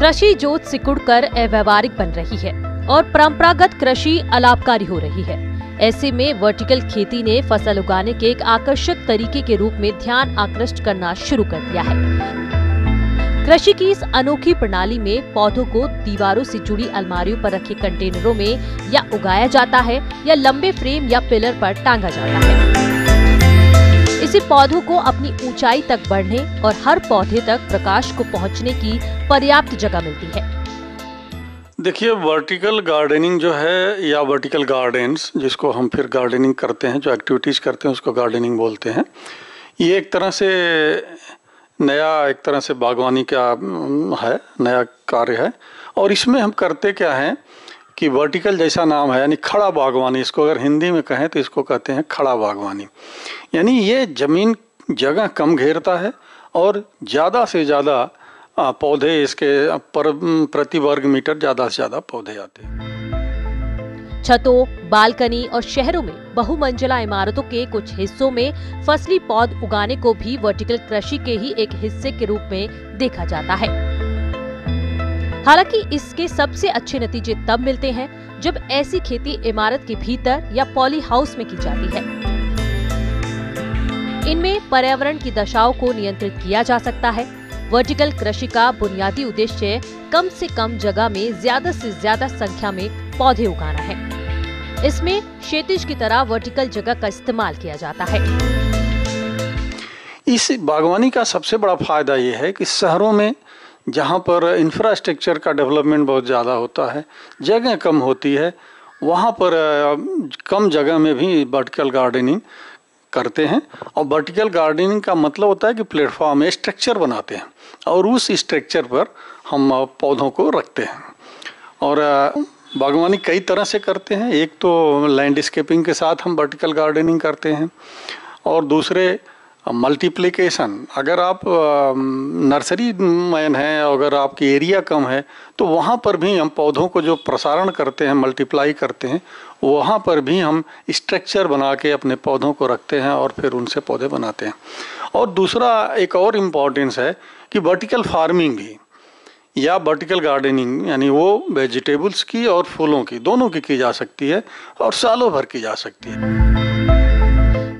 कृषि जोत सिकुड़कर अव्यावहारिक बन रही है और परंपरागत कृषि अलाभकारी हो रही है। ऐसे में वर्टिकल खेती ने फसल उगाने के एक आकर्षक तरीके के रूप में ध्यान आकृष्ट करना शुरू कर दिया है। कृषि की इस अनोखी प्रणाली में पौधों को दीवारों से जुड़ी अलमारियों पर रखे कंटेनरों में या उगाया जाता है या लंबे फ्रेम या पिलर पर टांगा जाता है। इसे पौधों को अपनी ऊंचाई तक बढ़ने और हर पौधे तक प्रकाश को पहुंचने की पर्याप्त जगह मिलती है। देखिए, वर्टिकल गार्डनिंग जो है या वर्टिकल गार्डन्स, जिसको हम फिर गार्डनिंग करते हैं, जो एक्टिविटीज़ करते हैं उसको गार्डनिंग बोलते हैं। ये एक तरह से बागवानी का है, नया कार्य है। और इसमें हम करते क्या हैं कि वर्टिकल जैसा नाम है, यानी खड़ा बागवानी, इसको अगर हिंदी में कहें तो इसको कहते हैं खड़ा बागवानी। यानी ये ज़मीन जगह कम घेरता है और ज़्यादा से ज़्यादा पौधे इसके प्रति वर्ग मीटर ज़्यादा से ज़्यादा पौधे आते हैं। छतों, बालकनी और शहरों में बहुमंजिला इमारतों के कुछ हिस्सों में फसली पौध उगाने को भी वर्टिकल कृषि के ही एक हिस्से के रूप में देखा जाता है। हालांकि इसके सबसे अच्छे नतीजे तब मिलते हैं जब ऐसी खेती इमारत के भीतर या पॉली हाउस में की जाती है। इनमें पर्यावरण की दशाओं को नियंत्रित किया जा सकता है। वर्टिकल कृषि का बुनियादी उद्देश्य कम से कम जगह में ज्यादा से ज्यादा संख्या में पौधे उगाना है। इसमें क्षैतिज की तरह वर्टिकल जगह का इस्तेमाल किया जाता है। इस बागवानी का सबसे बड़ा फायदा ये है कि शहरों में जहाँ पर इंफ्रास्ट्रक्चर का डेवलपमेंट बहुत ज़्यादा होता है, जगह कम होती है, वहाँ पर कम जगह में भी वर्टिकल गार्डनिंग करते हैं। और वर्टिकल गार्डनिंग का मतलब होता है कि प्लेटफॉर्म में स्ट्रक्चर बनाते हैं और उस स्ट्रक्चर पर हम पौधों को रखते हैं। और बागवानी कई तरह से करते हैं। एक तो लैंडस्केपिंग के साथ हम वर्टिकल गार्डनिंग करते हैं और दूसरे मल्टीप्लिकेशन। अगर आप नर्सरी मैन हैं, अगर आपकी एरिया कम है तो वहाँ पर भी हम पौधों को जो प्रसारण करते हैं, मल्टीप्लाई करते हैं, वहाँ पर भी हम स्ट्रक्चर बना के अपने पौधों को रखते हैं और फिर उनसे पौधे बनाते हैं। और दूसरा एक और इम्पॉर्टेंस है कि वर्टिकल फार्मिंग भी या वर्टिकल गार्डनिंग, यानी वो वेजिटेबल्स की और फूलों की, दोनों की जा सकती है और सालों भर की जा सकती है।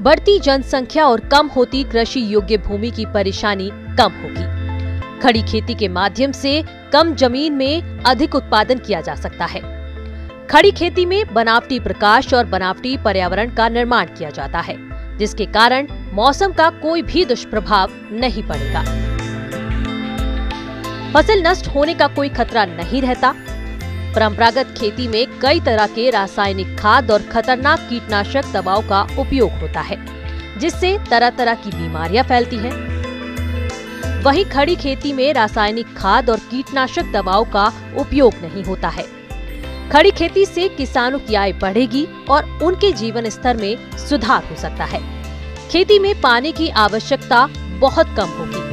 बढ़ती जनसंख्या और कम होती कृषि योग्य भूमि की परेशानी कम होगी। खड़ी खेती के माध्यम से कम जमीन में अधिक उत्पादन किया जा सकता है। खड़ी खेती में बनावटी प्रकाश और बनावटी पर्यावरण का निर्माण किया जाता है, जिसके कारण मौसम का कोई भी दुष्प्रभाव नहीं पड़ेगा। फसल नष्ट होने का कोई खतरा नहीं रहता। परंपरागत खेती में कई तरह के रासायनिक खाद और खतरनाक कीटनाशक दवाओं का उपयोग होता है, जिससे तरह तरह की बीमारियां फैलती हैं। वहीं खड़ी खेती में रासायनिक खाद और कीटनाशक दवाओं का उपयोग नहीं होता है। खड़ी खेती से किसानों की आय बढ़ेगी और उनके जीवन स्तर में सुधार हो सकता है। खेती में पानी की आवश्यकता बहुत कम होगी।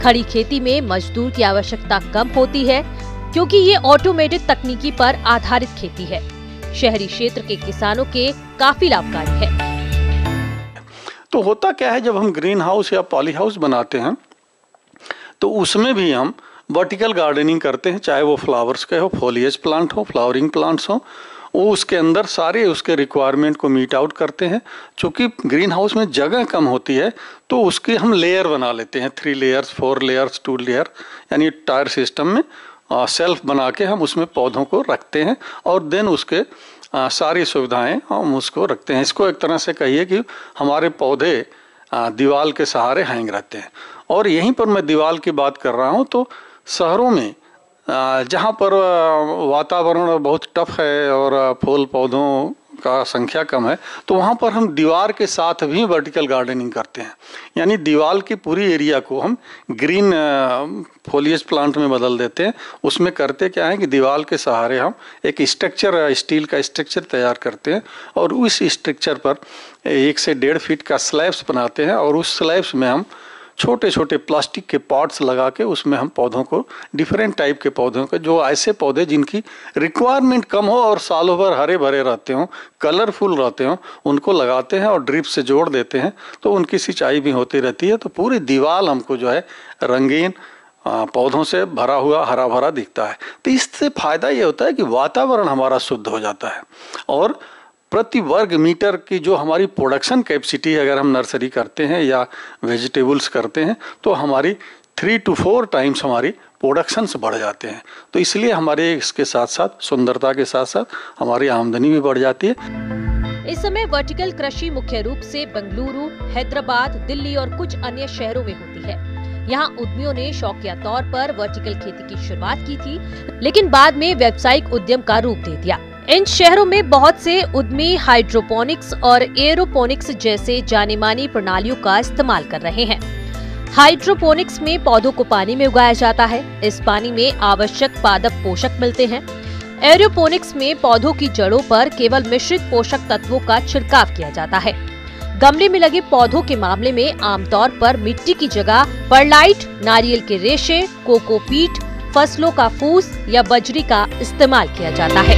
खड़ी खेती में मजदूर की आवश्यकता कम होती है क्योंकि ये ऑटोमेटेड तकनीकी पर आधारित खेती है। शहरी क्षेत्र के किसानों के काफी लाभकारी है। तो होता क्या है, जब हम ग्रीन हाउस या पॉली हाउस बनाते हैं तो उसमें भी हम वर्टिकल गार्डनिंग करते हैं, चाहे वो फ्लावर्स के हो, फोलिएज प्लांट हो, फ्लावरिंग प्लांट्स हो। वो उसके अंदर सारे उसके रिक्वायरमेंट को मीट आउट करते हैं। चूँकि ग्रीन हाउस में जगह कम होती है तो उसके हम लेयर बना लेते हैं, 3 लेयर्स, 4 लेयर्स, 2 लेयर, यानी टायर सिस्टम में सेल्फ बना के हम उसमें पौधों को रखते हैं और देन उसके सारी सुविधाएं हम उसको रखते हैं। इसको एक तरह से कहिए कि हमारे पौधे दीवार के सहारे हैंग रहते हैं। और यहीं पर मैं दीवार की बात कर रहा हूँ, तो शहरों में जहाँ पर वातावरण बहुत टफ है और फूल पौधों का संख्या कम है, तो वहाँ पर हम दीवार के साथ भी वर्टिकल गार्डनिंग करते हैं। यानी दीवार की पूरी एरिया को हम ग्रीन फोलिएज प्लांट में बदल देते हैं। उसमें करते क्या है कि दीवार के सहारे हम एक स्ट्रक्चर, स्टील का स्ट्रक्चर तैयार करते हैं और उस स्ट्रक्चर पर 1 से 1.5 फीट का स्लैब्स बनाते हैं और उस स्लैब्स में हम छोटे छोटे प्लास्टिक के पॉट्स लगा के उसमें हम पौधों को, डिफरेंट टाइप के पौधों के, जो ऐसे पौधे जिनकी रिक्वायरमेंट कम हो और सालों भर हरे भरे रहते हों, कलरफुल रहते हों, उनको लगाते हैं और ड्रिप से जोड़ देते हैं, तो उनकी सिंचाई भी होती रहती है। तो पूरी दीवार हमको जो है रंगीन पौधों से भरा हुआ हरा भरा दिखता है। तो इससे फायदा ये होता है कि वातावरण हमारा शुद्ध हो जाता है और प्रति वर्ग मीटर की जो हमारी प्रोडक्शन कैपेसिटी है, अगर हम नर्सरी करते हैं या वेजिटेबल्स करते हैं तो हमारी 3 to 4 टाइम्स हमारी प्रोडक्शंस बढ़ जाते हैं। तो इसलिए हमारे इसके साथ साथ सुंदरता के साथ साथ हमारी आमदनी भी बढ़ जाती है। इस समय वर्टिकल कृषि मुख्य रूप से बेंगलुरु, हैदराबाद, दिल्ली और कुछ अन्य शहरों में होती है। यहाँ उद्यमियों ने शौकिया तौर पर वर्टिकल खेती की शुरुआत की थी, लेकिन बाद में व्यावसायिक उद्यम का रूप दे दिया। इन शहरों में बहुत से उद्यमी हाइड्रोपोनिक्स और एरोपोनिक्स जैसे जानी मानी प्रणालियों का इस्तेमाल कर रहे हैं। हाइड्रोपोनिक्स में पौधों को पानी में उगाया जाता है। इस पानी में आवश्यक पादप पोषक मिलते हैं। एरोपोनिक्स में पौधों की जड़ों पर केवल मिश्रित पोषक तत्वों का छिड़काव किया जाता है। गमले में लगे पौधों के मामले में आमतौर पर मिट्टी की जगह परलाइट, नारियल के रेशे, कोकोपीट, फसलों का फूस या बजरी का इस्तेमाल किया जाता है।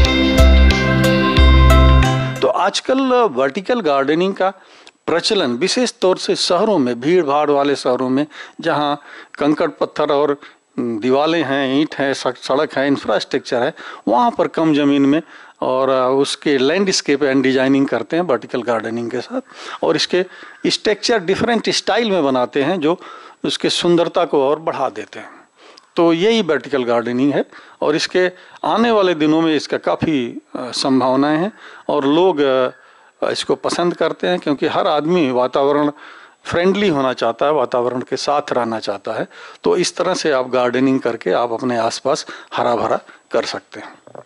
तो आजकल वर्टिकल गार्डनिंग का प्रचलन विशेष तौर से शहरों में, भीड़ भाड़ वाले शहरों में, जहां कंकड़ पत्थर और दीवारें हैं, ईंट है, सड़क है, इंफ्रास्ट्रक्चर है, वहाँ पर कम ज़मीन में और उसके लैंडस्केप एंड डिजाइनिंग करते हैं वर्टिकल गार्डनिंग के साथ और इसके स्ट्रक्चर डिफरेंट स्टाइल में बनाते हैं जो उसके सुंदरता को और बढ़ा देते हैं। तो यही वर्टिकल गार्डनिंग है और इसके आने वाले दिनों में इसका काफ़ी संभावनाएं हैं और लोग इसको पसंद करते हैं क्योंकि हर आदमी वातावरण फ्रेंडली होना चाहता है, वातावरण के साथ रहना चाहता है। तो इस तरह से आप गार्डनिंग करके आप अपने आसपास हरा भरा कर सकते हैं।